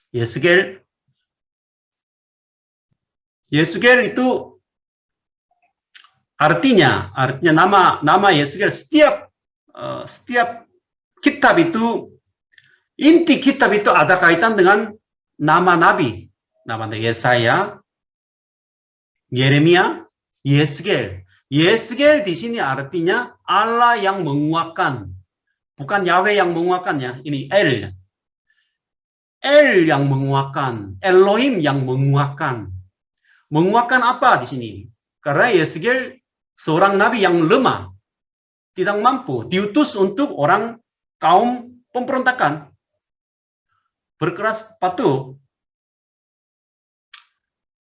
Yeskel, Yeskel itu artinya nama Yeskel setiap kitab itu inti kitab itu ada kaitan dengan nama nabi. Nama Yesaya, Yeremia, Yeskel. Yeskel di sini artinya Allah yang menguatkan. Bukan Yahweh yang menguatkannya. Ini El. El yang menguatkan. Elohim yang menguatkan. Menguatkan apa di sini? Karena Yeskel seorang nabi yang lemah. Tidak mampu. Diutus untuk orang kaum pemberontakan. Berkeras batu.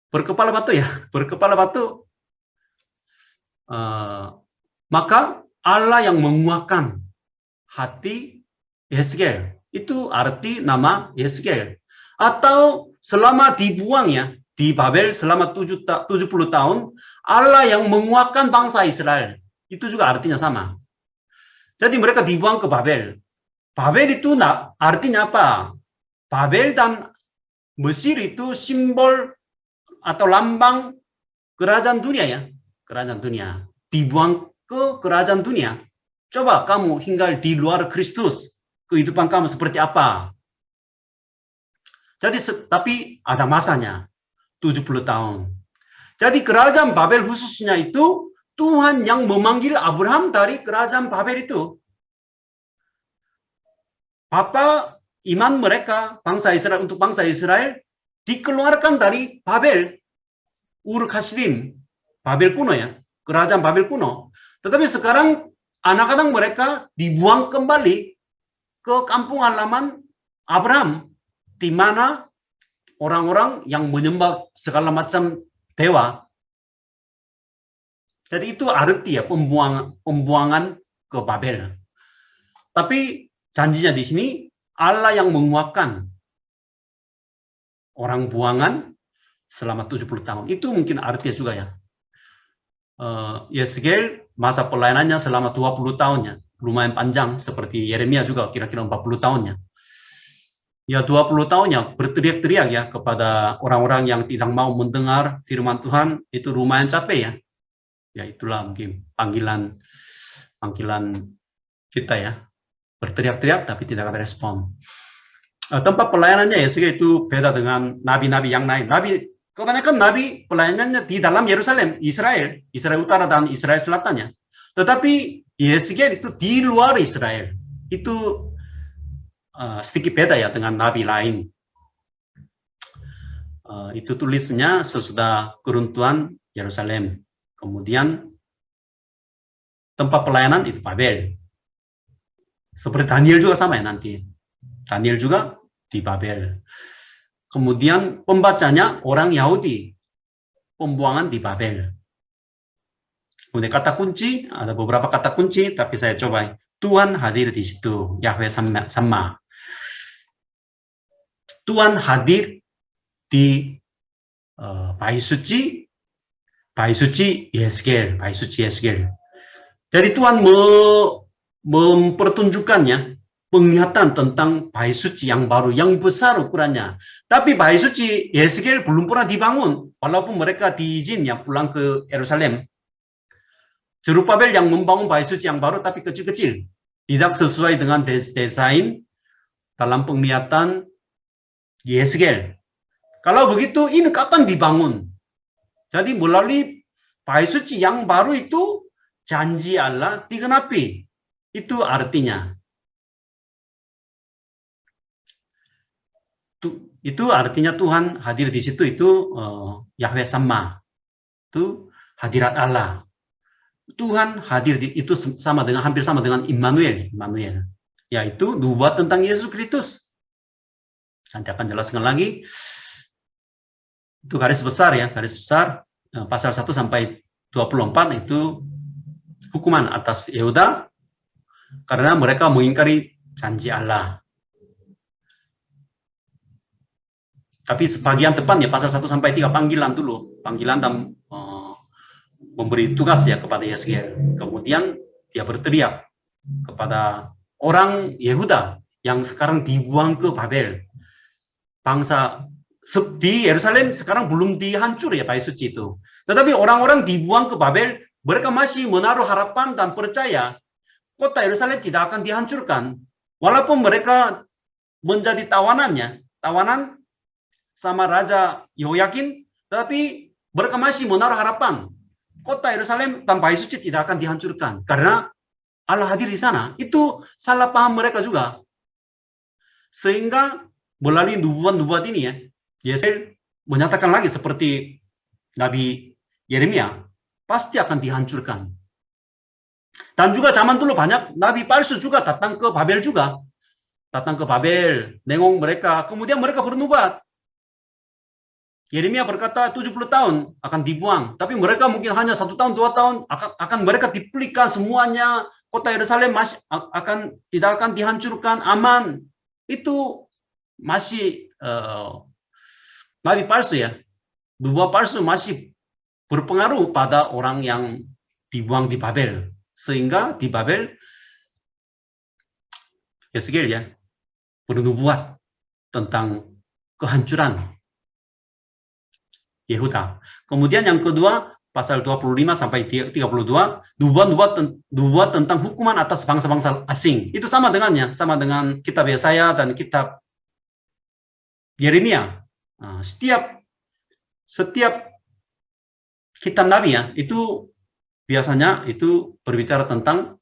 Berkepala batu ya. Berkepala batu. Maka Allah yang menguatkan hati Yeskel. Itu arti nama Yeskel. Atau selama dibuang ya, di Babel selama 70 tahun, Allah yang menguatkan bangsa Israel. Itu juga artinya sama. Jadi mereka dibuang ke Babel. Babel itu artinya apa? Babel dan Mesir itu simbol atau lambang kerajaan dunia ya. Kerajaan dunia. Dibuang ke kerajaan dunia. Coba kamu tinggal di luar Kristus. Kehidupan kamu seperti apa? Jadi, tapi ada masanya. 70 tahun. Jadi kerajaan Babel khususnya itu Tuhan yang memanggil Abraham dari kerajaan Babel itu. Bapa iman mereka, bangsa Israel untuk bangsa Israel dikeluarkan dari Babel, Ur Kasdim, Babel kuno ya, kerajaan Babel kuno. Tetapi sekarang anak-anak mereka dibuang kembali ke kampung halaman Abraham, di mana orang-orang yang menyembah segala macam dewa. Jadi itu arti ya pembuangan ke Babel. Tapi janjinya di sini Allah yang menguatkan orang buangan selama 70 tahun. Itu mungkin artinya juga ya. Yeskel masa pelayanannya selama 20 tahunnya. Lumayan panjang seperti Yeremia juga kira-kira 40 tahunnya. Ya 20 tahunnya berteriak-teriak ya kepada orang-orang yang tidak mau mendengar firman Tuhan, itu lumayan capek ya. Ya itulah mungkin panggilan kita ya. Berteriak-teriak tapi tidak ada respon. Tempat pelayanannya ya itu beda dengan nabi-nabi yang lain. Kebanyakan nabi pelayanannya di dalam Yerusalem, Israel Utara dan Israel Selatannya. Tetapi Yeskel itu di luar Israel. Itu sedikit beda ya dengan nabi lain. Itu tulisnya sesudah keruntuhan Yerusalem. Kemudian tempat pelayanan itu Babel. Seperti Daniel juga sama ya nanti. Daniel juga di Babel. Kemudian pembacanya orang Yahudi. Pembuangan di Babel. Kemudian kata kunci, ada beberapa kata kunci, tapi saya coba. Tuhan hadir di situ. Yahweh sama. Tuhan hadir di bait suci Yeskel. Jadi Tuhan mempertunjukkannya penglihatan tentang bait suci yang baru, yang besar ukurannya. Tapi bait suci Yeskel belum pernah dibangun, walaupun mereka diizinnya pulang ke Yerusalem. Zerubabel yang membangun bait suci yang baru, tapi kecil-kecil, tidak sesuai dengan desain dalam penglihatan Yeskel. Kalau begitu, ini kapan dibangun? Jadi melalui bait suci yang baru itu janji Allah digenapi. Itu artinya. Itu artinya Tuhan hadir di situ itu Yahweh sama. Itu hadirat Allah. Tuhan hadir itu hampir sama dengan Immanuel, yaitu nubuat tentang Yesus Kristus. Nanti akan jelaskan lagi. Itu garis besar pasal 1 sampai 24 itu hukuman atas Yehuda karena mereka mengingkari janji Allah. Tapi sebagian depan ya pasal 1 sampai 3 panggilan dulu, panggilan dan memberi tugas ya kepada Yeskel. Kemudian dia berteriak kepada orang Yehuda yang sekarang dibuang ke Babel. bangsa di Yerusalem sekarang belum dihancur ya bait suci itu. Tetapi orang-orang dibuang ke Babel, mereka masih menaruh harapan dan percaya kota Yerusalem tidak akan dihancurkan. Walaupun mereka menjadi tawanan sama Raja Yehoyakin, tetapi mereka masih menaruh harapan kota Yerusalem dan bait suci tidak akan dihancurkan karena Allah hadir di sana. Itu salah paham mereka juga. Sehingga melalui nubuat-nubuat ini ya, Yesaya menyatakan lagi seperti Nabi Yeremia, pasti akan dihancurkan. Dan juga zaman dulu banyak nabi palsu juga datang ke Babel juga. Datang ke Babel, nengok mereka, kemudian mereka bernubuat. Yeremia berkata 70 tahun akan dibuang, tapi mereka mungkin hanya 1 tahun, 2 tahun akan mereka dipulihkan semuanya, kota Yerusalem masih tidak akan dihancurkan, aman. Itu masih nabi palsu ya. Nubuat palsu masih berpengaruh pada orang yang dibuang di Babel. Sehingga di Babel Yeskiel ya bernubuat tentang kehancuran Yehuda. Kemudian yang kedua, pasal 25 sampai 32, nubuat tentang hukuman atas bangsa-bangsa asing. Itu sama dengannya, sama dengan kitab Yesaya dan kitab Yeremia. Nah, setiap kitab Nabi ya, itu biasanya itu berbicara tentang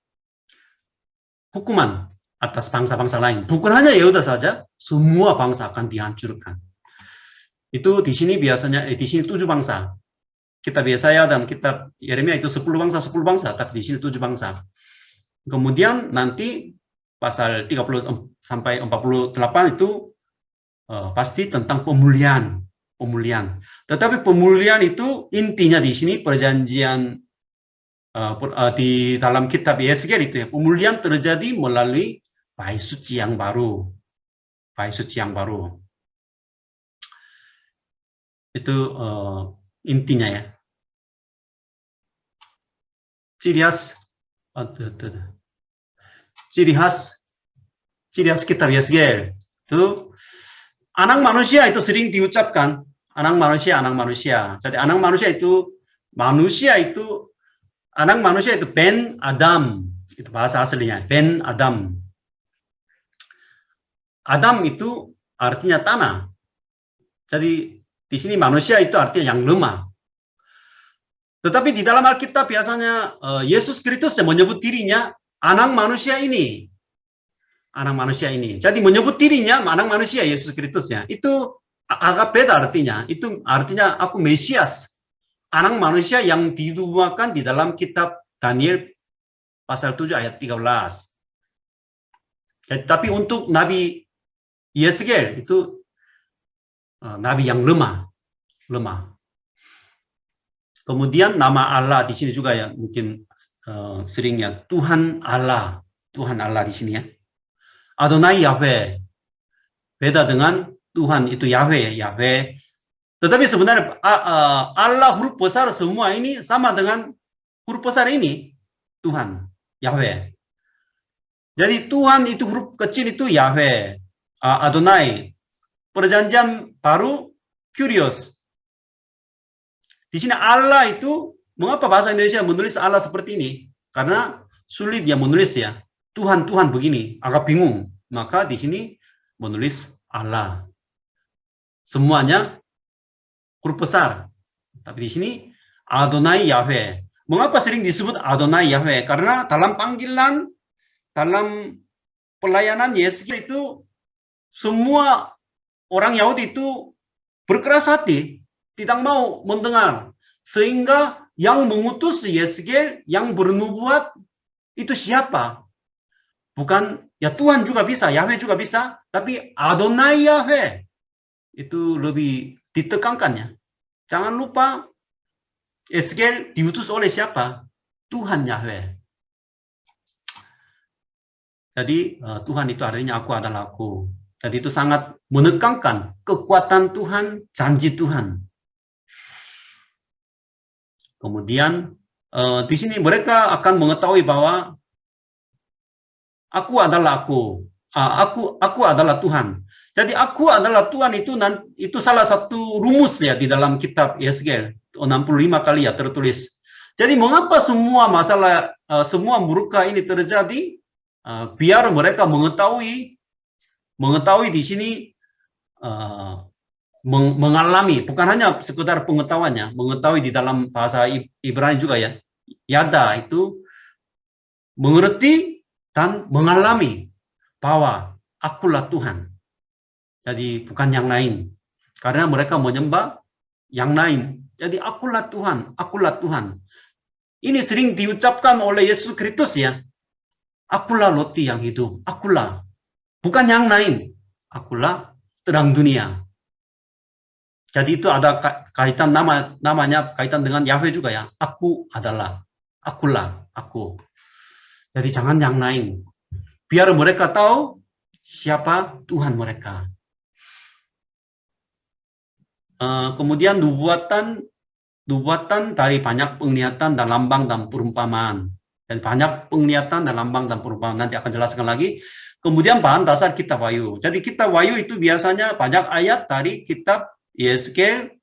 hukuman atas bangsa-bangsa lain. Bukan hanya Yehuda saja, semua bangsa akan dihancurkan. Itu di sini biasanya, di sini 7 bangsa. Kitab Yesaya dan kitab Yeremia itu 10 bangsa, tapi di sini 7 bangsa. Kemudian nanti pasal 30 sampai 48 itu pasti tentang pemulihan. Tetapi pemulihan itu intinya di sini perjanjian di dalam kitab Yeskiel itu ya, pemulihan terjadi melalui bait suci yang baru. Bait suci yang baru. Itu intinya ya. Ciri khas kitab Yeskiel itu anak manusia itu sering diucapkan anak manusia. Jadi anak manusia itu Ben Adam. Itu bahasa aslinya, Ben Adam. Adam itu artinya tanah. Jadi di sini manusia itu artinya yang lemah. Tetapi di dalam Alkitab biasanya Yesus Kristus yang menyebut dirinya anak manusia ini. Anak manusia ini. Jadi menyebut dirinya anak manusia Yesus Kristusnya. Itu agak beda artinya. Itu artinya aku Mesias. Anak manusia yang dinubuatkan di dalam kitab Daniel pasal 7 ayat 13. Jadi, tapi untuk Nabi Yeskiel itu nabi yang lemah. Kemudian nama Allah di sini juga ya mungkin seringnya Tuhan Allah di sini ya. Adonai Yahweh. Beda dengan Tuhan itu Yahweh. Tetapi sebenarnya Allah huruf besar semua ini sama dengan huruf besar ini Tuhan Yahweh. Jadi Tuhan itu huruf kecil itu Yahweh. Adonai. Perjanjian baru Kyrios. Di sini Allah itu, mengapa bahasa Indonesia menulis Allah seperti ini? Karena sulit dia menulis ya. Tuhan begini, agak bingung. Maka di sini menulis Allah. Semuanya huruf besar. Tapi di sini Adonai Yahweh. Mengapa sering disebut Adonai Yahweh? Karena dalam panggilan, dalam pelayanan Yeskiel itu semua orang Yahudi itu berkeras hati, tidak mau mendengar. Sehingga yang mengutus Yeskiel, yang bernubuat, itu siapa? Bukan, ya Tuhan juga bisa, Yahweh juga bisa, tapi Adonai Yahweh. Itu lebih ditekankannya. Jangan lupa, Yeskiel diutus oleh siapa? Tuhan Yahweh. Jadi, Tuhan itu artinya aku adalah aku. Jadi itu sangat menekankan kekuatan Tuhan, janji Tuhan. Kemudian di sini mereka akan mengetahui bahwa aku adalah aku adalah Tuhan. Jadi aku adalah Tuhan itu salah satu rumus ya di dalam kitab Yeskel 65 kali ya tertulis. Jadi mengapa semua masalah semua murka ini terjadi? Biar mereka mengetahui di sini mengalami, bukan hanya sekedar pengetahuannya, mengetahui di dalam bahasa Ibrani juga ya. Yada itu mengerti dan mengalami bahwa akulah Tuhan. Jadi bukan yang lain. Karena mereka menyembah yang lain. Jadi akulah Tuhan, akulah Tuhan. Ini sering diucapkan oleh Yesus Kristus ya. Akulah roti yang hidup, akulah. Bukan yang lain. Akulah terang dunia. Jadi itu ada kaitan namanya kaitan dengan Yahweh juga ya. Aku adalah, akulah, aku. Jadi jangan yang lain. Biar mereka tahu siapa Tuhan mereka. Kemudian nubuatan dari banyak penglihatan dan lambang dan perumpamaan. Dan banyak penglihatan dan lambang dan perumpamaan. Nanti akan jelaskan lagi. Kemudian bahan dasar kitab Wahyu. Jadi kitab Wahyu itu biasanya banyak ayat dari kitab Yeskel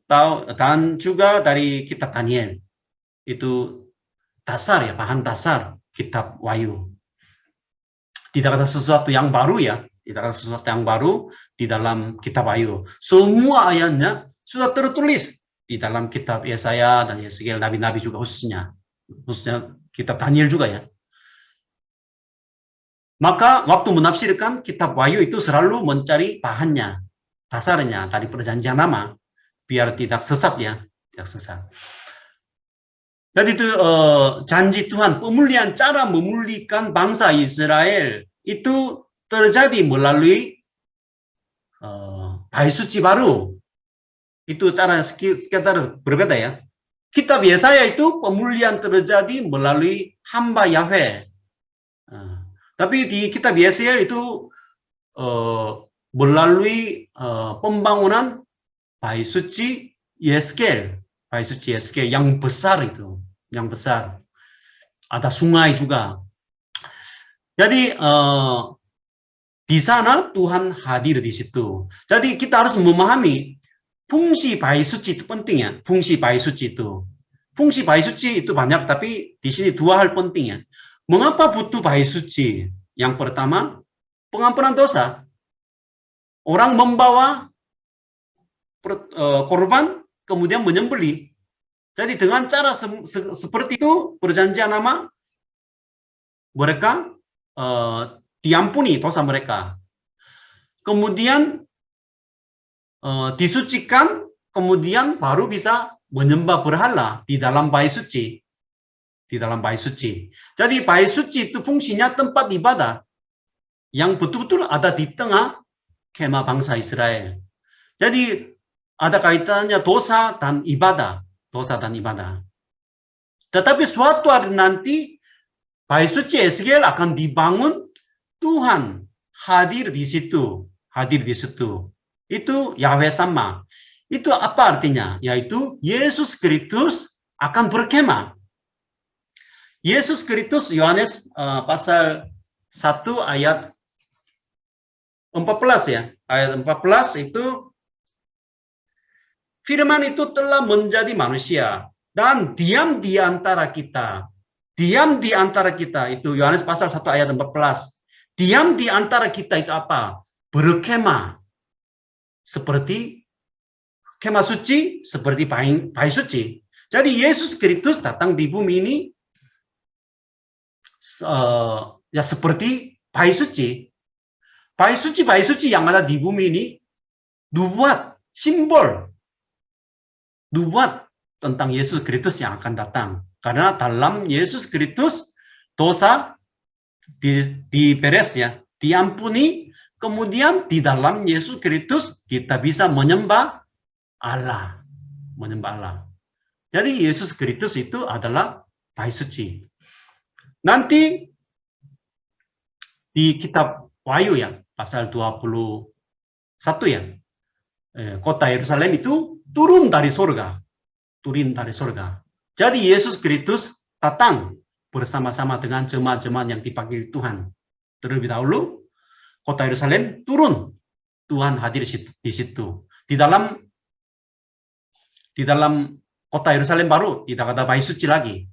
dan juga dari kitab Daniel. Itu dasar ya, bahan dasar kitab Wahyu. Tidak ada sesuatu yang baru ya. Tidak ada sesuatu yang baru di dalam kitab Wahyu. Semua ayatnya sudah tertulis di dalam kitab Yesaya dan Yeskel, nabi-nabi juga khususnya kitab Daniel juga ya. Maka waktu menafsirkan kitab Wahyu itu selalu mencari bahannya, dasarnya dari perjanjian lama, biar tidak sesat ya, tidak sesat. Jadi itu janji Tuhan, pemulihan cara memulihkan bangsa Israel itu terjadi melalui bait suci baru. Itu cara sekitar berbeda ya. Kitab Yesaya itu pemulihan terjadi melalui hamba Yahweh. Tapi di kitab Yesaya itu melalui pembangunan bait suci Yeskel, bait suci Yeskel yang besar itu, yang besar. Ada sungai juga. Jadi di sana Tuhan hadir di situ. Jadi kita harus memahami fungsi bait suci itu penting ya. Fungsi bait suci itu. Fungsi bait suci itu banyak, tapi di sini dua hal penting ya. Mengapa butuh bait suci? Yang pertama, pengampunan dosa. Orang membawa korban, kemudian menyembelih. Jadi dengan cara seperti itu, perjanjian lama, mereka diampuni dosa mereka. Kemudian disucikan, kemudian baru bisa menyembah berhala di dalam bait suci. Di dalam bait suci. Jadi bait suci itu fungsinya tempat ibadah yang betul-betul ada di tengah kemah bangsa Israel. Jadi ada kaitannya dosa dan ibadah. Dosa dan ibadah. Tetapi suatu hari nanti bait suci Yeskel akan dibangun, Tuhan hadir di situ. Hadir di situ. Itu Yahweh sama. Itu apa artinya? Yaitu Yesus Kristus akan berkemah. Yesus Kristus, Yohanes pasal 1 ayat 14 ya. Ayat 14 itu, firman itu telah menjadi manusia dan diam di antara kita. Diam di antara kita, itu Yohanes pasal 1 ayat 14. Diam di antara kita itu apa? Berkemah. Seperti kemah suci, seperti bait suci. Jadi Yesus Kristus datang di bumi ini ya seperti bait suci. Bait suci yang ada di bumi ini dibuat simbol. Dibuat tentang Yesus Kristus yang akan datang. Karena dalam Yesus Kristus dosa diberes ya, diampuni. Kemudian di dalam Yesus Kristus kita bisa menyembah Allah. Menyembah Allah. Jadi Yesus Kristus itu adalah bait suci. Nanti di kitab Wahyu ya, pasal 21 ya, kota Yerusalem itu turun dari surga. Turun dari surga. Jadi Yesus Kristus datang bersama-sama dengan jemaat-jemaat yang dipanggil Tuhan terlebih dahulu. kota Yerusalem turun. Tuhan hadir di situ. Di dalam kota Yerusalem baru tidak ada bait suci lagi.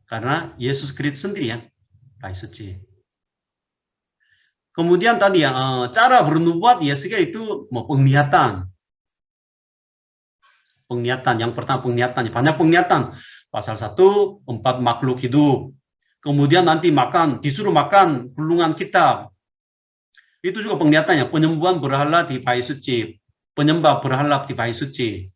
Karena Yesus Kristus sendiri yang bait suci. Kemudian tadi cara bernubuat Yeskiel itu penglihatan. Penglihatan, yang pertama penglihatan, banyak penglihatan. Pasal 1, 4 makhluk hidup. Kemudian nanti disuruh makan gulungan kitab. Itu juga penglihatannya, penyembuhan berhala di bait suci. Penyembah berhala di bait suci.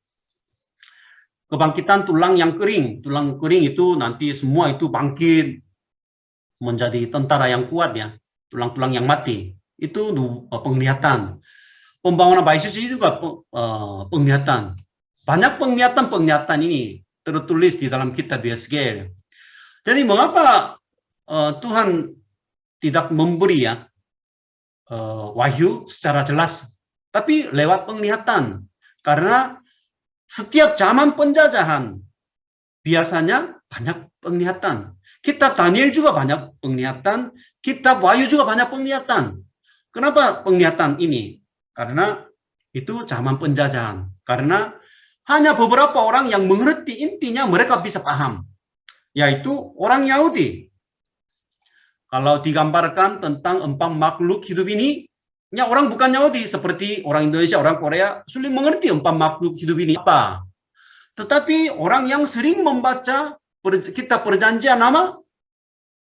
Kebangkitan tulang yang kering. Tulang kering itu nanti semua itu bangkit. Menjadi tentara yang kuat ya. Tulang-tulang yang mati. Itu penglihatan. Pembangunan bait suci juga penglihatan. Banyak penglihatan ini tertulis di dalam kitab Yeskiel. Jadi mengapa Tuhan tidak memberi ya wahyu secara jelas, tapi lewat penglihatan. Karena setiap zaman penjajahan biasanya banyak penglihatan. Kitab Daniel juga banyak penglihatan, kitab Wahyu juga banyak penglihatan. Kenapa penglihatan ini? Karena itu zaman penjajahan. Karena hanya beberapa orang yang mengerti intinya mereka bisa paham, yaitu orang Yahudi. Kalau digambarkan tentang 4 makhluk hidup ini, ya orang bukan Yahudi, seperti orang Indonesia, orang Korea, sulit mengerti 4 makhluk hidup ini apa. Tetapi orang yang sering membaca kitab perjanjian lama,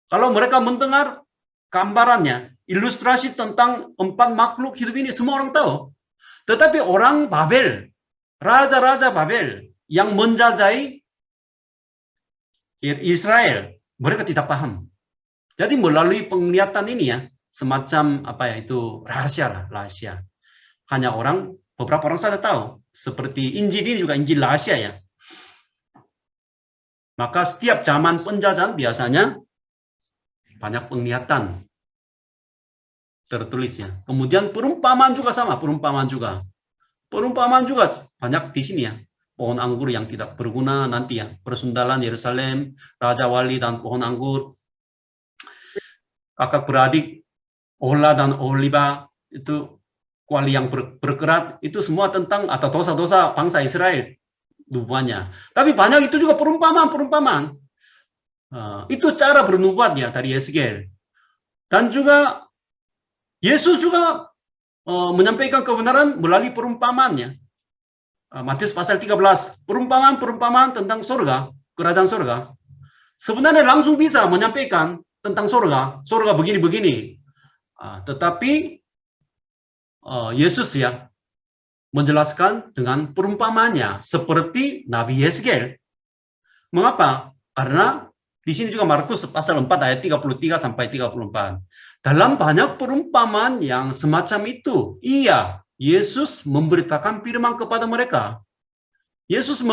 kalau mereka mendengar gambarannya, ilustrasi tentang 4 makhluk hidup ini, semua orang tahu. Tetapi orang Babel, raja-raja Babel, yang menjajai Israel, mereka tidak paham. Jadi melalui penglihatan ini ya, semacam rahasia. Hanya beberapa orang saja tahu. Seperti Injil ini juga Injil rahasia ya. Maka setiap zaman penjajahan biasanya banyak penglihatan tertulis ya. Kemudian perumpamaan juga sama, perumpamaan juga banyak di sini ya. Pohon anggur yang tidak berguna nanti ya, persundalan Yerusalem, Raja Wali dan pohon anggur. Kakak beradik, Ohola dan Oholiba, itu kuali yang berkerat, itu semua tentang atau dosa-dosa bangsa Israel. Nubuatnya. Tapi banyak itu juga perumpamaan. Itu cara bernubuat ya dari Yeskiel. Dan juga Yesus juga menyampaikan kebenaran melalui perumpamaannya. Matius pasal 13, perumpamaan tentang surga, kerajaan surga. Sebenarnya langsung bisa menyampaikan tentang surga begini-begini. Tetapi Yesus ya menjelaskan dengan perumpamaannya seperti Nabi Yeskiel. Mengapa? Karena di sini juga Markus pasal 4 ayat 33 sampai 34. Dalam banyak perumpamaan yang semacam itu, Yesus memberitakan firman kepada mereka. Yesus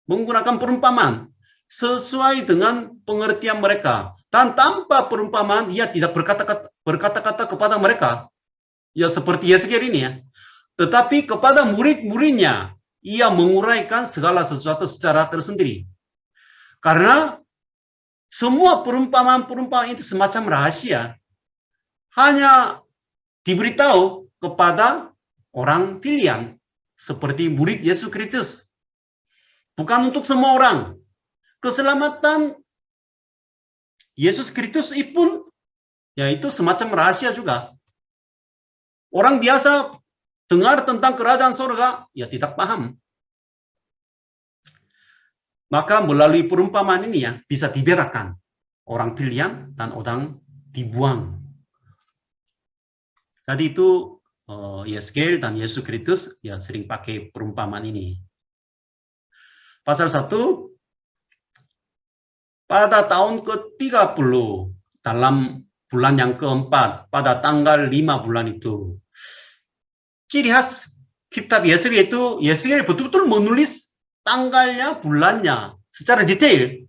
menggunakan perumpamaan sesuai dengan pengertian mereka. Dan tanpa perumpamaan, ia tidak berkata-kata kepada mereka. Ya seperti Yeskiel ini ya. Tetapi kepada murid-muridnya, ia menguraikan segala sesuatu secara tersendiri. Karena semua perumpamaan itu semacam rahasia. Hanya diberitahu kepada orang pilihan. Seperti murid Yesus Kristus. Bukan untuk semua orang. Keselamatan Yesus Kristus pun yaitu semacam rahasia juga. Orang biasa dengar tentang kerajaan surga, ya tidak paham. Maka melalui perumpamaan ini ya bisa dibedakan orang pilihan dan orang dibuang. Tadi itu Yeskiel dan Yesus Kristus ya sering pakai perumpamaan ini. Pasal 1, pada tahun ke-30, dalam bulan yang keempat, pada tanggal 5 bulan itu. Ciri khas kitab Yeskiel itu, Yeskiel betul-betul menulis tanggalnya, bulannya, secara detail.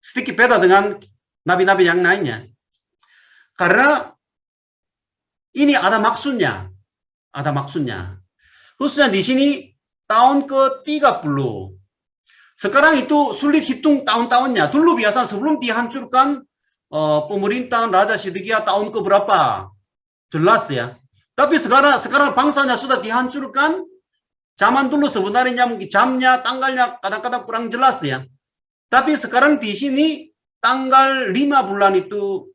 Sedikit beda dengan nabi-nabi yang lainnya. Karena ini ada maksudnya. Ada maksudnya. Khususnya di sini, tahun ke-30. Sekarang itu sulit hitung tahun-tahunnya. Dulu biasa sebelum dihancurkan pemerintahan Raja Sedekia tahun keberapa. Jelas ya. Tapi sekarang bangsanya sudah dihancurkan. Zaman dulu sebenarnya mungkin jamnya, tanggalnya kadang-kadang kurang jelas ya. Tapi sekarang di sini tanggal 5 bulan itu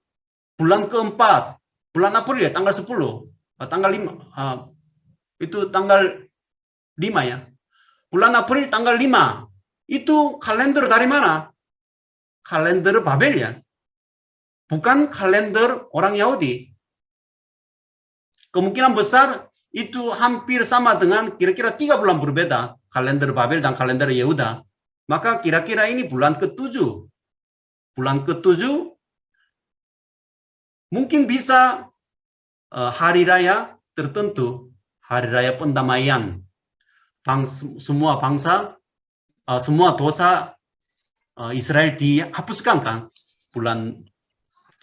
bulan keempat. Bulan April ya, tanggal 10. Tanggal 5. Itu tanggal 5 ya. Bulan April tanggal 5. Itu kalender dari mana? Kalender Babel ya. Bukan kalender orang Yahudi. Kemungkinan besar itu hampir sama dengan kira-kira 3 bulan berbeda. Kalender Babel dan kalender Yehuda. Maka kira-kira ini bulan ke-7. Bulan ke-7 mungkin bisa hari raya tertentu. Hari raya pendamaian. Semua bangsa, semua dosa Israel dihapuskan kan. Bulan.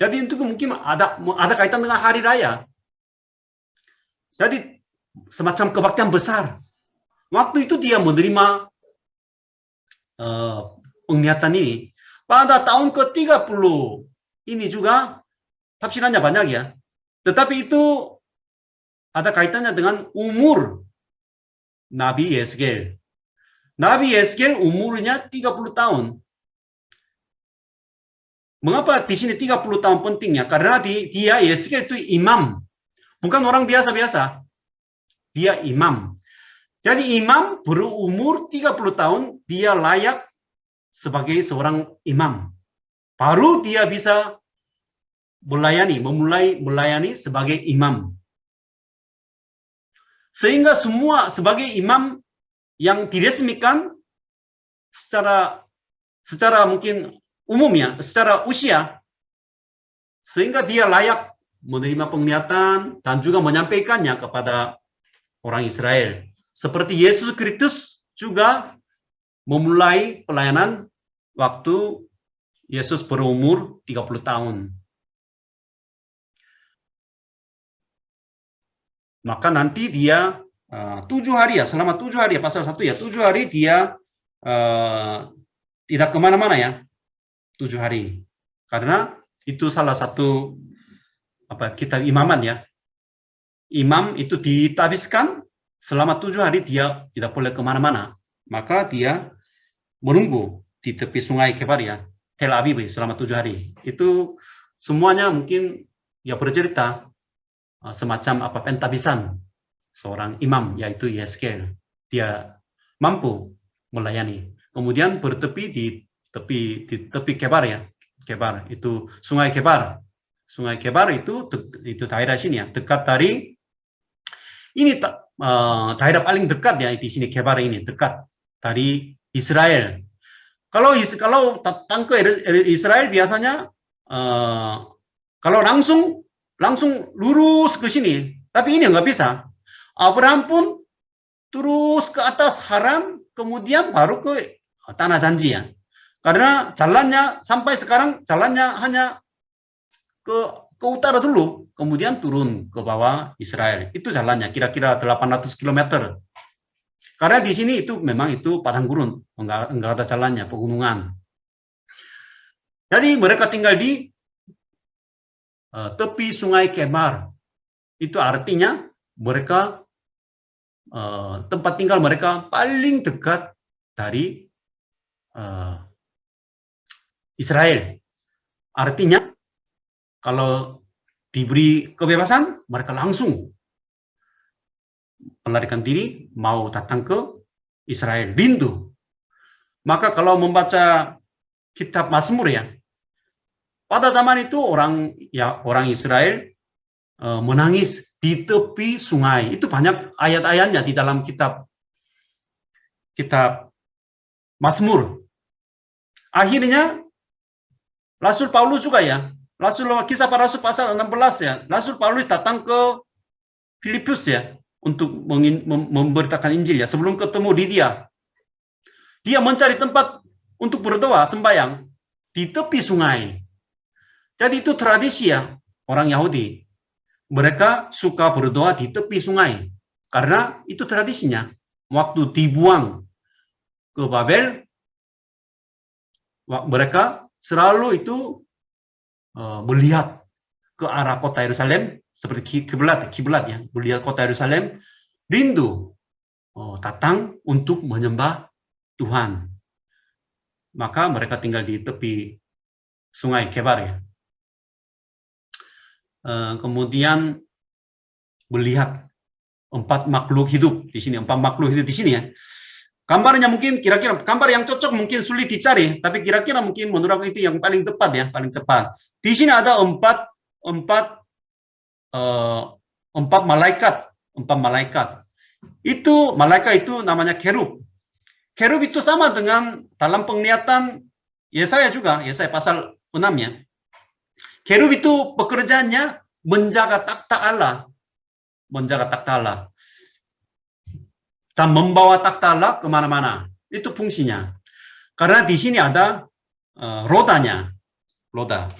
Jadi itu mungkin ada kaitan dengan hari raya. Jadi semacam kebaktian besar. Waktu itu dia menerima penglihatan ini. Pada tahun ke-30 ini juga tafsirannya banyak ya. Tetapi itu ada kaitannya dengan umur Nabi Yeskel. Nabi Yeskel umurnya 30 tahun. Mengapa di sini 30 tahun pentingnya? Karena dia Yeskel itu imam. Bukan orang biasa-biasa. Dia imam. Jadi imam berumur 30 tahun, dia layak sebagai seorang imam. Baru dia bisa memulai melayani sebagai imam. Sehingga semua sebagai imam yang diresmikan secara mungkin umumnya, secara usia, sehingga dia layak menerima penglihatan dan juga menyampaikannya kepada orang Israel. Seperti Yesus Kristus juga memulai pelayanan waktu Yesus berumur 30 tahun. Maka nanti dia 7 hari ya, selama 7 hari ya, pasal 1 ya, 7 hari dia tidak kemana-mana ya, 7 hari. Karena itu salah satu kitab imaman ya. Imam itu ditabiskan selama 7 hari dia tidak boleh kemana-mana. Maka dia menunggu di tepi sungai Kebar ya, Tel Aviv selama 7 hari. Itu semuanya mungkin ya bercerita semacam pentabisan seorang imam yaitu Yeskel. Dia mampu melayani. Kemudian bertepi di tepi Kebar ya. Kebar itu sungai Kebar. Sungai Kebar itu daerah sini ya, dekat dari ini daerah paling dekat ya di sini Kebar ini, dekat dari Israel. Kalau datang ke Israel biasanya kalau langsung lurus ke sini, tapi ini nggak bisa. Abraham pun terus ke atas Haran, kemudian baru ke tanah janji ya. Karena jalannya sampai sekarang jalannya hanya ke utara dulu, kemudian turun ke bawah Israel. Itu jalannya, kira-kira 800 km. Karena di sini itu memang itu padang gurun, enggak ada jalannya, pegunungan. Jadi mereka tinggal di tepi sungai Kebar. Itu artinya mereka tempat tinggal mereka paling dekat dari Israel. Artinya kalau diberi kebebasan, mereka langsung melarikan diri, mau datang ke Israel, rindu. Maka kalau membaca kitab Mazmur ya, pada zaman itu orang Israel menangis di tepi sungai. Itu banyak ayat-ayatnya di dalam kitab Mazmur. Akhirnya Rasul Paulus juga ya, Kisah Para Rasul pasal 16 ya. Rasul Paulus datang ke Filipus ya untuk memberitakan Injil ya. Sebelum ketemu Lydia, dia mencari tempat untuk berdoa sembahyang di tepi sungai. Jadi itu tradisi ya orang Yahudi. Mereka suka berdoa di tepi sungai karena itu tradisinya. Waktu dibuang ke Babel, mereka selalu itu melihat ke arah kota Yerusalem seperti kiblat ya, melihat kota Yerusalem, rindu datang untuk menyembah Tuhan. Maka mereka tinggal di tepi sungai Kebar ya. Kemudian melihat 4 makhluk hidup di sini, 4 makhluk hidup di sini ya. Gambarnya mungkin kira-kira gambar yang cocok mungkin sulit dicari, tapi kira-kira mungkin menurut aku itu yang paling tepat ya, paling tepat. Di sini ada empat malaikat, 4 malaikat. Itu malaikat itu namanya kerub. Kerub itu sama dengan dalam penglihatan Yesaya juga, Yesaya pasal 6 ya. Kerub itu pekerjaannya menjaga takhta Allah, menjaga takhta Allah. Dan membawa takhta Allah kemana-mana. Itu fungsinya. Karena di sini ada rodanya. Roda.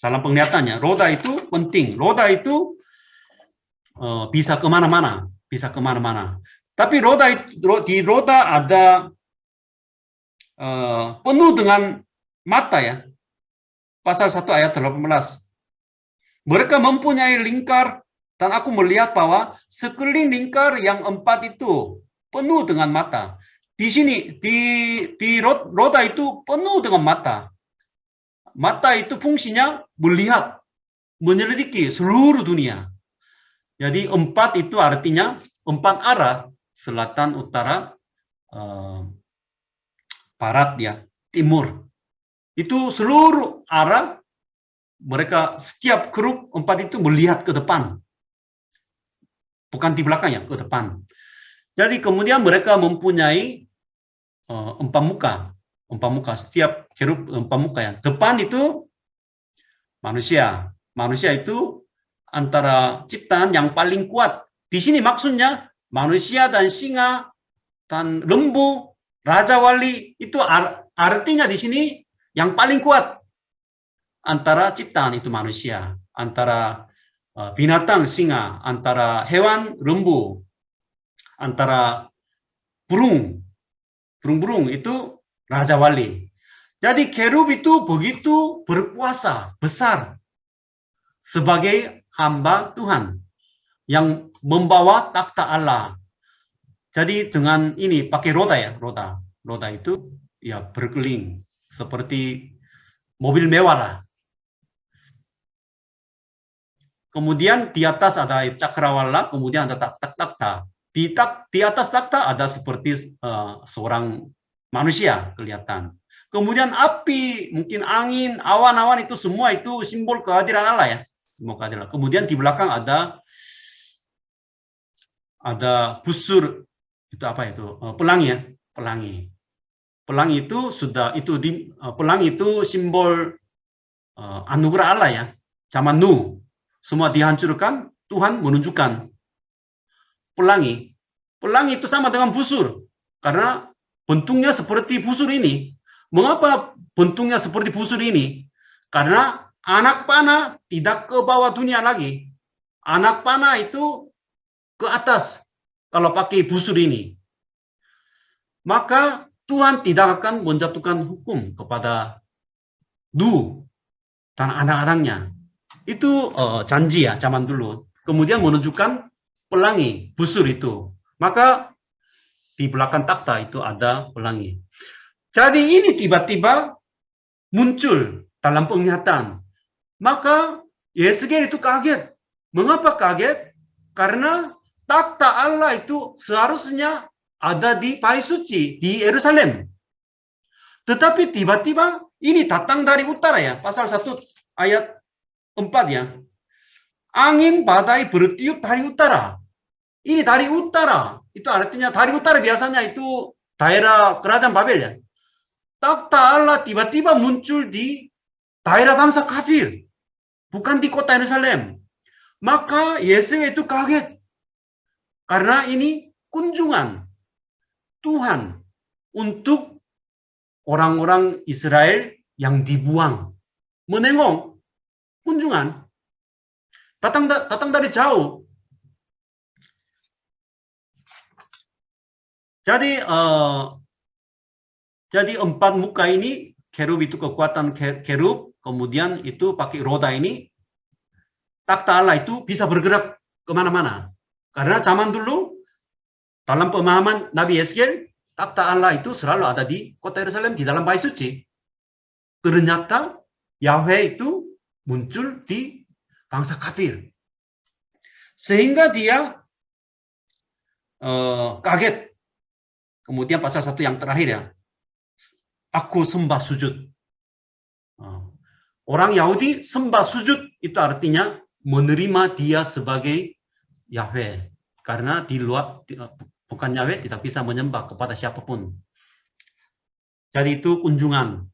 Dalam penglihatannya, roda itu penting. Roda itu bisa kemana-mana. Bisa kemana-mana. Tapi di roda ada penuh dengan mata ya. Pasal 1 ayat 18. Mereka mempunyai lingkar. Dan aku melihat bahwa sekeliling lingkar yang 4 itu penuh dengan mata. Di sini, di roda itu penuh dengan mata. Mata itu fungsinya melihat, menyelidiki seluruh dunia. Jadi 4 itu artinya 4 arah, selatan, utara, barat, ya, timur. Itu seluruh arah, mereka setiap grup 4 itu melihat ke depan. Bukan di belakangnya, ke depan. Jadi kemudian mereka mempunyai 4 muka. 4 muka. Setiap kerub 4 muka ya. Depan itu manusia. Manusia itu antara ciptaan yang paling kuat. Di sini maksudnya manusia dan singa dan lembu, raja wali itu artinya di sini yang paling kuat. Antara ciptaan itu manusia. Antara binatang singa, antara hewan lembu, antara burung itu raja wali. Jadi kerub itu begitu berkuasa besar sebagai hamba Tuhan yang membawa takhta Allah. Jadi dengan ini pakai roda ya, roda itu ya berkeliling seperti mobil mewah lah. Kemudian di atas ada cakrawala, kemudian ada takhta. Di atas takhta ada seperti seorang manusia kelihatan. Kemudian api, mungkin angin, awan-awan itu semua itu simbol kehadiran Allah ya. Simbol kehadiran. Kemudian di belakang ada busur, itu apa itu? Pelangi ya, pelangi. Pelangi itu pelangi itu simbol anugerah Allah ya. Zaman Nuh. Semua dihancurkan, Tuhan menunjukkan pelangi. Pelangi itu sama dengan busur. Karena bentuknya seperti busur ini. Mengapa bentuknya seperti busur ini? Karena anak panah tidak ke bawah dunia lagi. Anak panah itu ke atas kalau pakai busur ini. Maka Tuhan tidak akan menjatuhkan hukum kepada Nuh dan anak-anaknya. Itu janji ya, zaman dulu. Kemudian menunjukkan pelangi, busur itu. Maka di belakang takhta itu ada pelangi. Jadi ini tiba-tiba muncul dalam penglihatan. Maka Yesaya itu kaget. Mengapa kaget? Karena takhta Allah itu seharusnya ada di Bait Suci, di Yerusalem. Tetapi tiba-tiba ini datang dari utara ya. Pasal 1 ayat 4 ya. Angin badai bertiup dari utara. Ini dari utara. Itu artinya dari utara biasanya itu daerah kerajaan Babel ya. Takhta Allah tiba-tiba muncul di daerah bangsa kafir. Bukan di kota Yerusalem. Maka Yesaya itu kaget. Karena ini kunjungan Tuhan untuk orang-orang Israel yang dibuang. Menengok. Kunjungan. Datang dari jauh. Jadi 4 muka ini, kerub itu kekuatan kerub, kemudian itu pakai roda ini. takhta Allah itu bisa bergerak kemana-mana. Karena zaman dulu, dalam pemahaman Nabi Yeskiel, takhta Allah itu selalu ada di kota Yerusalem, di dalam bait suci. Ternyata Yahweh itu muncul di bangsa kafir. Sehingga dia kaget. Kemudian pasal 1 yang terakhir ya. Aku sembah sujud. Orang Yahudi sembah sujud itu artinya menerima dia sebagai Yahweh. Karena di luar, bukan Yahweh tidak bisa menyembah kepada siapapun. Jadi itu kunjungan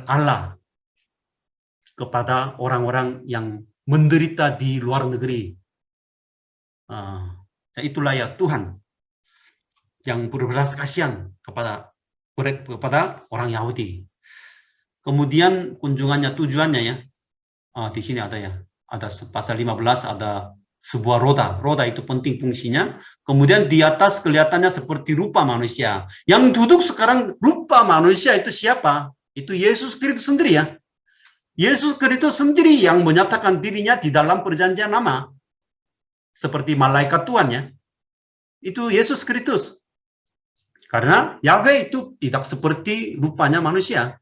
Allah kepada orang-orang yang menderita di luar negeri. Itulah ya Tuhan yang berbelas kasihan kepada orang Yahudi. Kemudian kunjungannya, tujuannya ya, di sini ada ya, ada pasal 15 ada sebuah roda. Roda itu penting fungsinya. Kemudian di atas kelihatannya seperti rupa manusia. Yang duduk sekarang rupa manusia itu siapa? Itu Yesus Kristus sendiri ya. Yesus Kristus sendiri yang menyatakan dirinya di dalam perjanjian lama. Seperti malaikat Tuhan ya. Itu Yesus Kristus. Karena Yahweh itu tidak seperti rupanya manusia.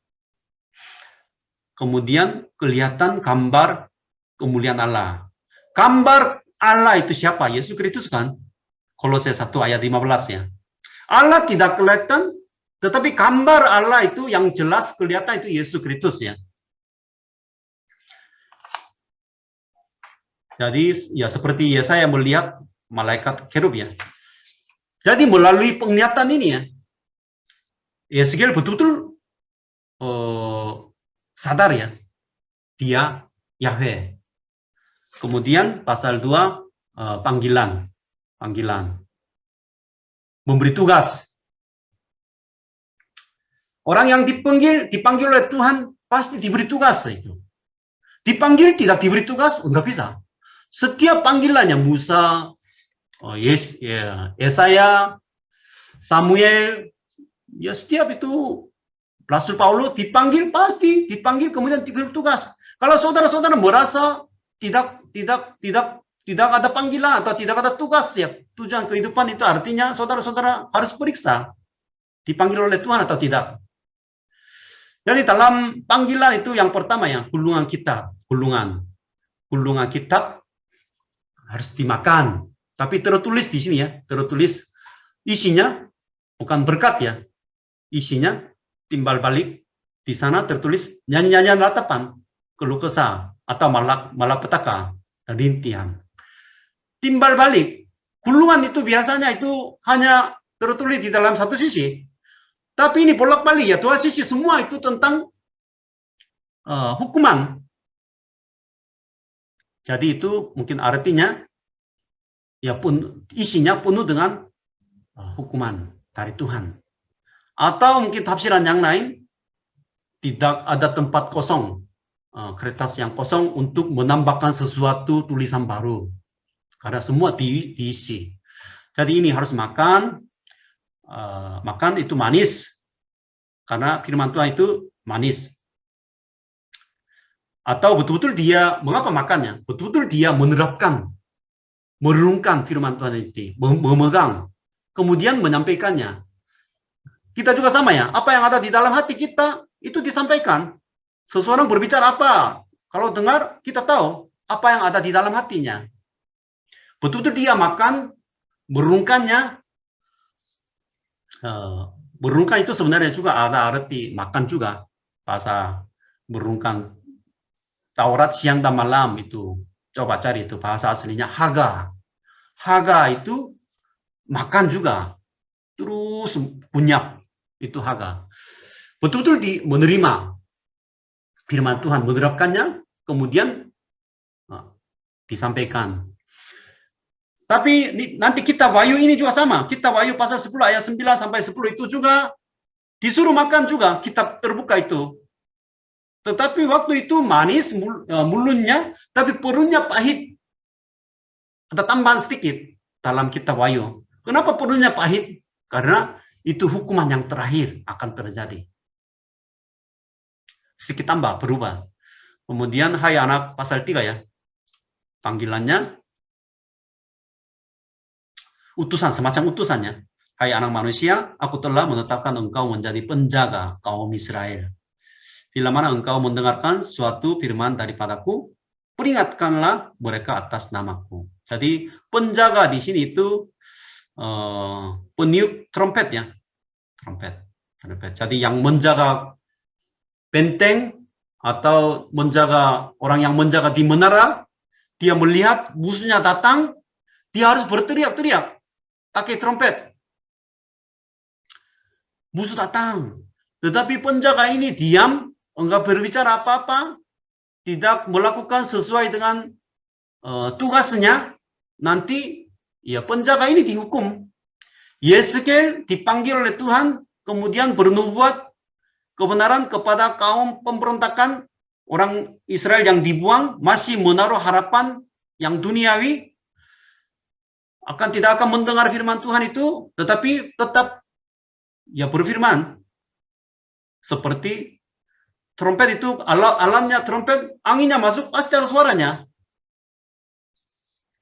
Kemudian kelihatan gambar kemuliaan Allah. Gambar Allah itu siapa? Yesus Kristus kan? Kolose 1 ayat 15 ya. Allah tidak kelihatan, tetapi gambar Allah itu yang jelas kelihatan itu Yesus Kristus ya. Jadi ya seperti Yesaya melihat malaikat kerub ya. Jadi melalui penglihatan ini ya, Yeskiel betul-betul sadar ya, dia Yahweh. Kemudian pasal 2 panggilan. Memberi tugas. Orang yang dipanggil oleh Tuhan pasti diberi tugas itu. Dipanggil tidak diberi tugas, enggak bisa. Setiap panggilannya Musa, Yesaya, Samuel, ya setiap itu Rasul Paulus dipanggil pasti dipanggil kemudian diberi tugas. Kalau saudara-saudara merasa tidak ada panggilan atau tidak ada tugas ya tujuan kehidupan itu artinya saudara-saudara harus periksa dipanggil oleh Tuhan atau tidak. Jadi dalam panggilan itu yang pertama ya gulungan kitab harus dimakan. Tapi tertulis di sini ya, tertulis isinya bukan berkat ya. Isinya timbal balik. Di sana tertulis nyanyi-nyanyian ratapan, keluh kesah atau malapetaka dan rintihan. Timbal balik, gulungan itu biasanya itu hanya tertulis di dalam satu sisi. Tapi ini bolak-balik ya, dua sisi semua itu tentang hukuman. Jadi itu mungkin artinya ya pun isinya penuh dengan hukuman dari Tuhan. Atau mungkin tafsiran yang lain tidak ada tempat kosong, kertas yang kosong untuk menambahkan sesuatu tulisan baru. Karena semua diisi. Jadi ini harus makan. Makan itu manis. Karena firman Tuhan itu manis. Atau betul-betul dia, mengapa makannya? Betul-betul dia menerapkan, merenungkan firman Tuhan itu, memegang, kemudian menyampaikannya. Kita juga sama ya, apa yang ada di dalam hati kita, itu disampaikan. Seseorang berbicara apa, kalau dengar, kita tahu apa yang ada di dalam hatinya. Betul-betul dia makan, merenungkannya. Merenungkan itu sebenarnya juga ada arti makan juga. Bahasa merenungkan Taurat siang dan malam itu. Coba cari itu bahasa aslinya Haga. Haga itu makan juga. Terus kunyap. Itu Haga. Betul-betul menerima firman Tuhan. Menerapkannya. Kemudian disampaikan. Tapi nanti kitab Wahyu ini juga sama. Kitab Wahyu pasal 10 ayat 9 sampai 10 itu juga disuruh makan juga. Kitab terbuka itu. Tetapi waktu itu manis mulutnya, tapi perutnya pahit. Ada tambahan sedikit dalam kitab Wahyu. Kenapa perutnya pahit? Karena itu hukuman yang terakhir akan terjadi. Sedikit tambah, berubah. Kemudian, hai anak, pasal 3 ya. Panggilannya utusan, semacam utusannya. Hai anak manusia, aku telah menetapkan engkau menjadi penjaga kaum Israel. Bila mana engkau mendengarkan suatu firman daripadaku, peringatkanlah mereka atas namaku. Jadi penjaga di sini itu peniup trompet ya, trompet. Jadi yang menjaga benteng atau menjaga orang yang menjaga di menara, dia melihat musuhnya datang, dia harus berteriak-teriak pakai trompet. Musuh datang. Tetapi penjaga ini diam, enggak berbicara apa-apa, tidak melakukan sesuai dengan tugasnya, nanti ya penjaga ini dihukum. Yeskel dipanggil oleh Tuhan, kemudian bernubuat kebenaran kepada kaum pemberontakan orang Israel yang dibuang, masih menaruh harapan yang duniawi, tidak akan mendengar firman Tuhan itu, tetapi tetap ya berfirman. Seperti trompet itu, alatnya trompet, anginnya masuk, pasti ada suaranya.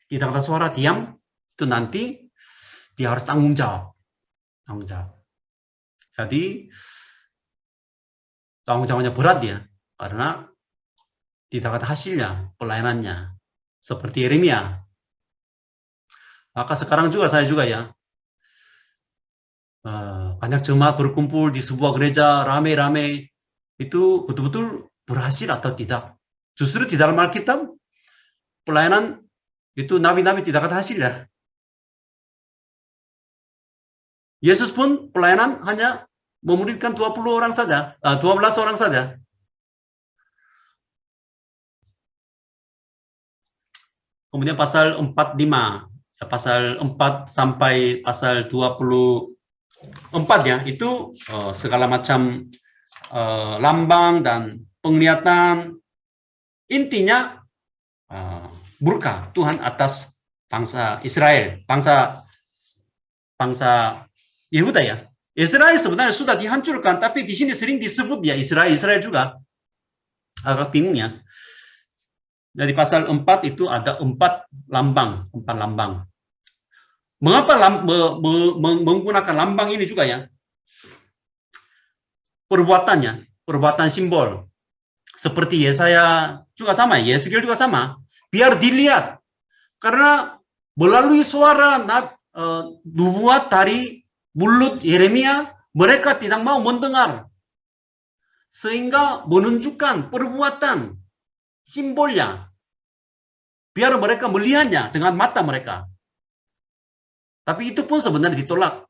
Tidak ada suara, diam, itu nanti dia harus tanggung jawab. Tanggung jawab. Jadi, tanggung jawabnya berat ya, karena tidak ada hasilnya, pelayanannya. Seperti Yeremia. Maka sekarang juga saya juga ya, banyak jemaat berkumpul di sebuah gereja rame-rame, itu betul-betul berhasil atau tidak. Justru di dalam Alkitab, pelayanan itu nabi-nabi tidak ada hasilnya. Yesus pun pelayanan hanya memuridkan 20 orang saja, 12 orang saja. Kemudian pasal 45, pasal 4 sampai pasal 24 ya, itu segala macam lambang dan penglihatan. Intinya murka Tuhan atas bangsa Israel, bangsa Yehuda ya. Israel sebenarnya sudah dihancurkan, tapi di sini sering disebut ya Israel juga. Agak bingung ya. Dari pasal 4 itu ada 4 lambang. Mengapa menggunakan lambang ini juga ya? Perbuatan simbol. Seperti Yesaya juga sama, Yesaya juga sama. Biar dilihat. Karena melalui suara nubuat dari mulut Yeremia, mereka tidak mau mendengar. Sehingga menunjukkan perbuatan simbolnya. Biar mereka melihatnya dengan mata mereka. Tapi itu pun sebenarnya ditolak.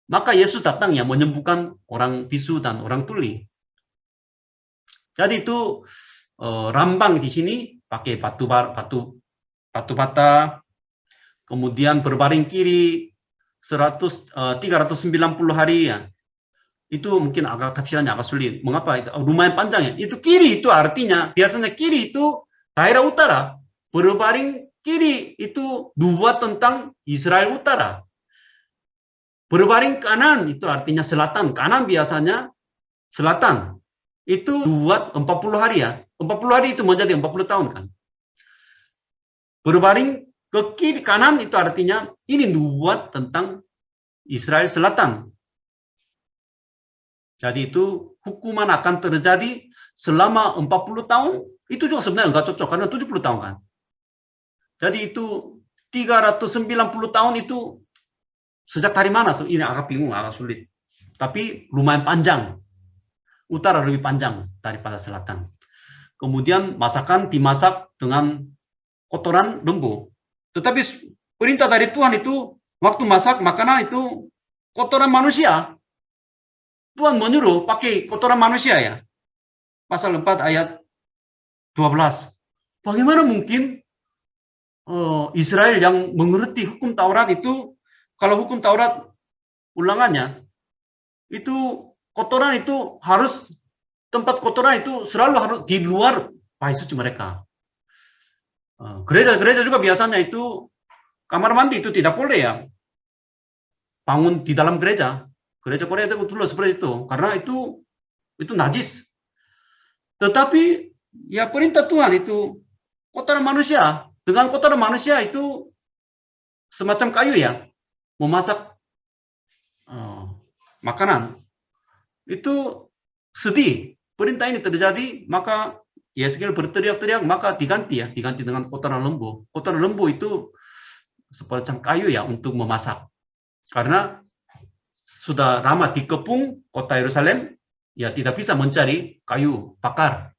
Maka Yesus datang ya menyembuhkan orang bisu dan orang tuli. Jadi itu rambang di sini pakai batu bata, kemudian berbaring kiri 390 hari ya. Itu mungkin tafsirannya agak sulit. Mengapa? Itu lumayan panjang ya. Itu kiri itu artinya, biasanya kiri itu daerah utara. Berbaring kiri itu dua tentang Israel utara. Berbaring kanan itu artinya selatan. Kanan biasanya selatan. Itu buat 40 hari ya. 40 hari itu menjadi 40 tahun kan. Berbaring ke kiri kanan itu artinya ini buat tentang Israel selatan. Jadi itu hukuman akan terjadi selama 40 tahun. Itu juga sebenarnya enggak cocok karena 70 tahun kan. Jadi itu 390 tahun itu sejak dari mana? Ini agak bingung, agak sulit. Tapi lumayan panjang. Utara lebih panjang daripada selatan. Kemudian masakan dimasak dengan kotoran lembu. Tetapi perintah dari Tuhan itu, waktu masak makanan itu kotoran manusia. Tuhan menyuruh pakai kotoran manusia ya. Pasal 4 ayat 12. Bagaimana mungkin Israel yang mengerti hukum Taurat itu, kalau hukum Taurat ulangannya, itu kotoran itu harus, tempat kotoran itu selalu harus di luar bait suci mereka. Gereja-gereja juga biasanya itu, kamar mandi itu tidak boleh ya. Bangun di dalam gereja. Gereja Korea itu dulu seperti itu. Karena itu najis. Tetapi, ya perintah Tuhan itu, kotoran manusia. dengan kotoran manusia itu semacam kayu ya, memasak makanan. Itu sedih. Perintah ini terjadi, maka Yeskel berteriak-teriak, maka diganti ya, diganti dengan kotoran lembu. Kotoran lembu itu semacam kayu ya untuk memasak. Karena sudah lama dikepung kota Yerusalem, ya tidak bisa mencari kayu bakar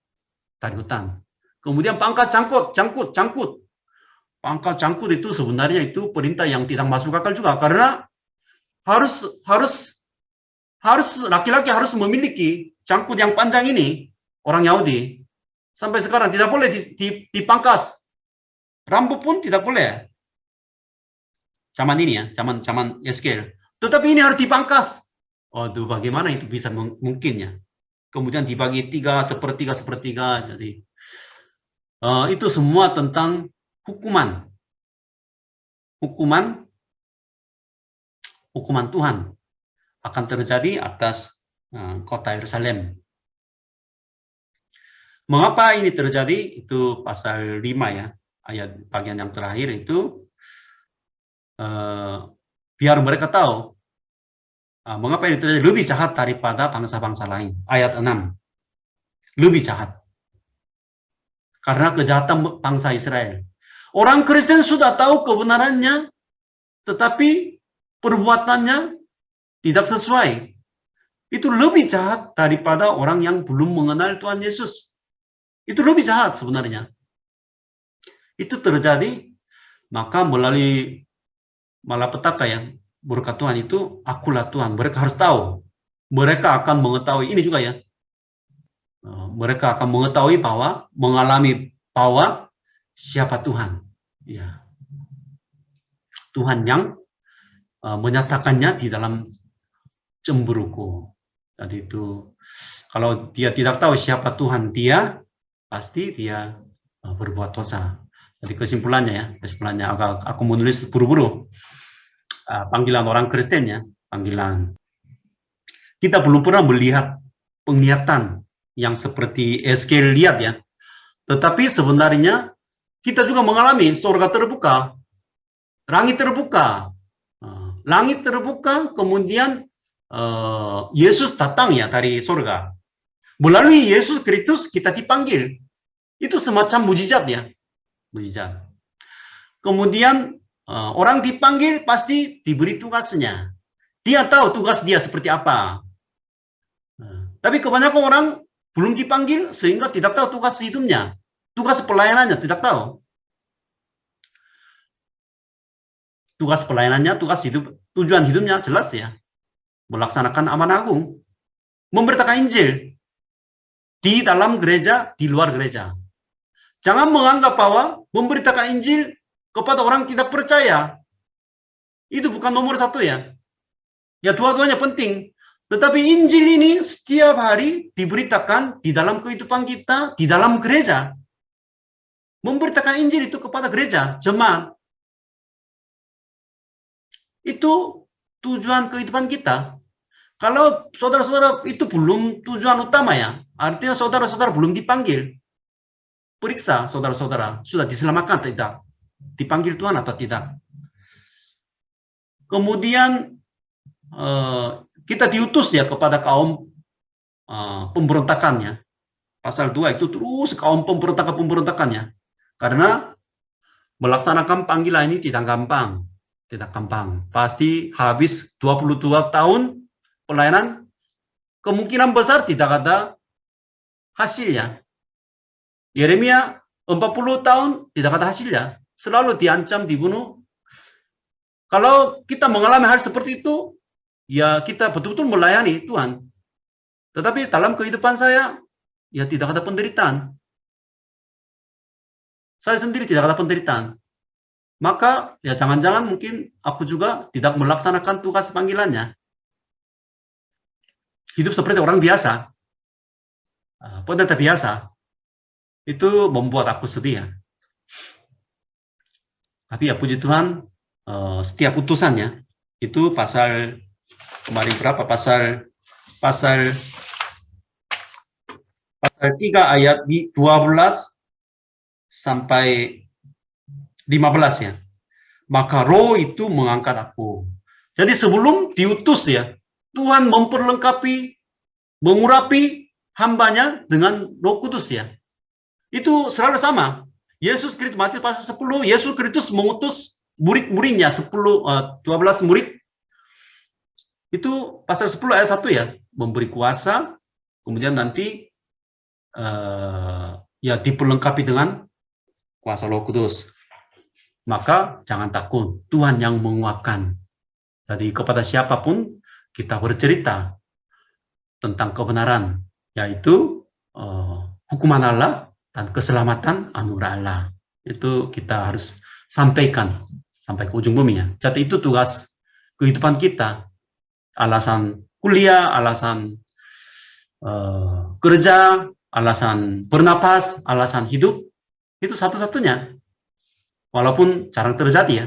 dari hutan. Kemudian pangkat cangkut. Pangkat cangkut itu sebenarnya itu perintah yang tidak masuk akal juga, karena harus laki-laki harus memiliki cangkut yang panjang ini, orang Yahudi. Sampai sekarang tidak boleh dipangkas. Rambut pun tidak boleh. Zaman ini ya, zaman Yeskel. Tetapi ini harus dipangkas. Waduh, bagaimana itu bisa mungkin ya? Kemudian dibagi sepertiga. Jadi itu semua tentang hukuman Tuhan akan terjadi atas kota Yerusalem. Mengapa ini terjadi? Itu pasal 5 ya, ayat bagian yang terakhir itu biar mereka tahu mengapa ini terjadi, lebih jahat daripada bangsa-bangsa lain. Ayat 6. Lebih jahat. Karena kejahatan bangsa Israel. Orang Kristen sudah tahu kebenarannya, tetapi perbuatannya tidak sesuai. Itu lebih jahat daripada orang yang belum mengenal Tuhan Yesus. Itu lebih jahat sebenarnya. Itu terjadi, maka melalui malapetaka yang berkat Tuhan itu, akulah Tuhan. Mereka harus tahu. Mereka akan mengetahui, ini juga ya. Mereka akan mengetahui mengalami bahwa siapa Tuhan. Ya. Tuhan yang menyatakannya di dalam cemburuku. Jadi itu, kalau dia tidak tahu siapa Tuhan dia, pasti dia berbuat dosa. Jadi kesimpulannya aku menulis buru-buru. Panggilan orang Kristen ya, panggilan. Kita belum pernah melihat penglihatan yang seperti Yeskel lihat ya. Tetapi sebenarnya kita juga mengalami surga terbuka, langit terbuka. Langit terbuka, kemudian Yesus datang ya dari surga. Melalui Yesus Kristus kita dipanggil. Itu semacam mujizat ya. Mujizat. Kemudian orang dipanggil pasti diberi tugasnya. Dia tahu tugas dia seperti apa. Tapi kebanyakan orang belum dipanggil sehingga tidak tahu tugas hidupnya. Tugas pelayanannya tidak tahu. Tugas pelayanannya, tujuan hidupnya jelas ya. Melaksanakan amanah agung. Memberitakan Injil. Di dalam gereja, di luar gereja. Jangan menganggap bahwa memberitakan Injil kepada orang tidak percaya. Itu bukan nomor satu ya. Ya dua-duanya penting. Tetapi Injil ini setiap hari diberitakan di dalam kehidupan kita, di dalam gereja. Memberitakan Injil itu kepada gereja, jemaat. Itu tujuan kehidupan kita. Kalau saudara-saudara itu belum tujuan utama ya, artinya saudara-saudara belum dipanggil. Periksa saudara-saudara, sudah diselamatkan atau tidak? Dipanggil Tuhan atau tidak? Kemudian kita diutus ya kepada kaum pemberontakannya. Pasal 2 itu terus kaum pemberontakannya. Karena melaksanakan panggilan ini tidak gampang. Tidak gampang. Pasti habis 22 tahun pelayanan, kemungkinan besar tidak ada hasilnya. Yeremia 40 tahun tidak ada hasilnya. Selalu diancam, dibunuh. Kalau kita mengalami hal seperti itu, ya kita betul-betul melayani Tuhan. Tetapi dalam kehidupan saya, ya tidak ada penderitaan. Saya sendiri tidak ada penderitaan. Maka, ya jangan-jangan mungkin aku juga tidak melaksanakan tugas panggilannya. Hidup seperti orang biasa. Pendeta biasa. Itu membuat aku sedih ya. Tapi ya puji Tuhan, setiap utusannya, itu pasal, kemarin berapa? Pasal 3 ayat 12 sampai 15 ya. Maka roh itu mengangkat aku. Jadi sebelum diutus ya, Tuhan memperlengkapi, mengurapi hambanya dengan Roh Kudus ya. Itu selalu sama. Yesus Kristus, Matius pasal 10, Yesus Kristus mengutus murid-muridnya 12 murid. Itu pasal 10 ayat 1 ya, memberi kuasa, kemudian nanti ya diperlengkapi dengan kuasa Roh Kudus. Maka jangan takut, Tuhan yang menguatkan. Jadi kepada siapapun kita bercerita tentang kebenaran, yaitu hukuman Allah dan keselamatan anugerah Allah. Itu kita harus sampaikan sampai ke ujung bumi ya. Jadi itu tugas kehidupan kita. Alasan kuliah, alasan kerja, alasan bernapas, alasan hidup, itu satu-satunya. Walaupun jarang terjadi ya,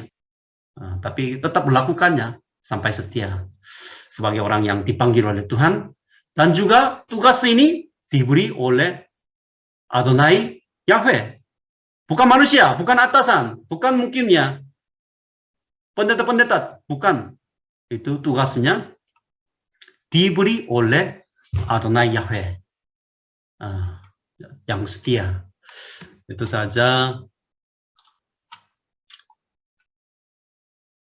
tapi tetap melakukannya sampai setia sebagai orang yang dipanggil oleh Tuhan. Dan juga tugas ini diberi oleh Adonai Yahweh. Bukan manusia, bukan atasan, bukan mungkin ya pendeta-pendeta, bukan. Itu tugasnya diberi oleh Adonai Yahweh yang setia. Itu saja.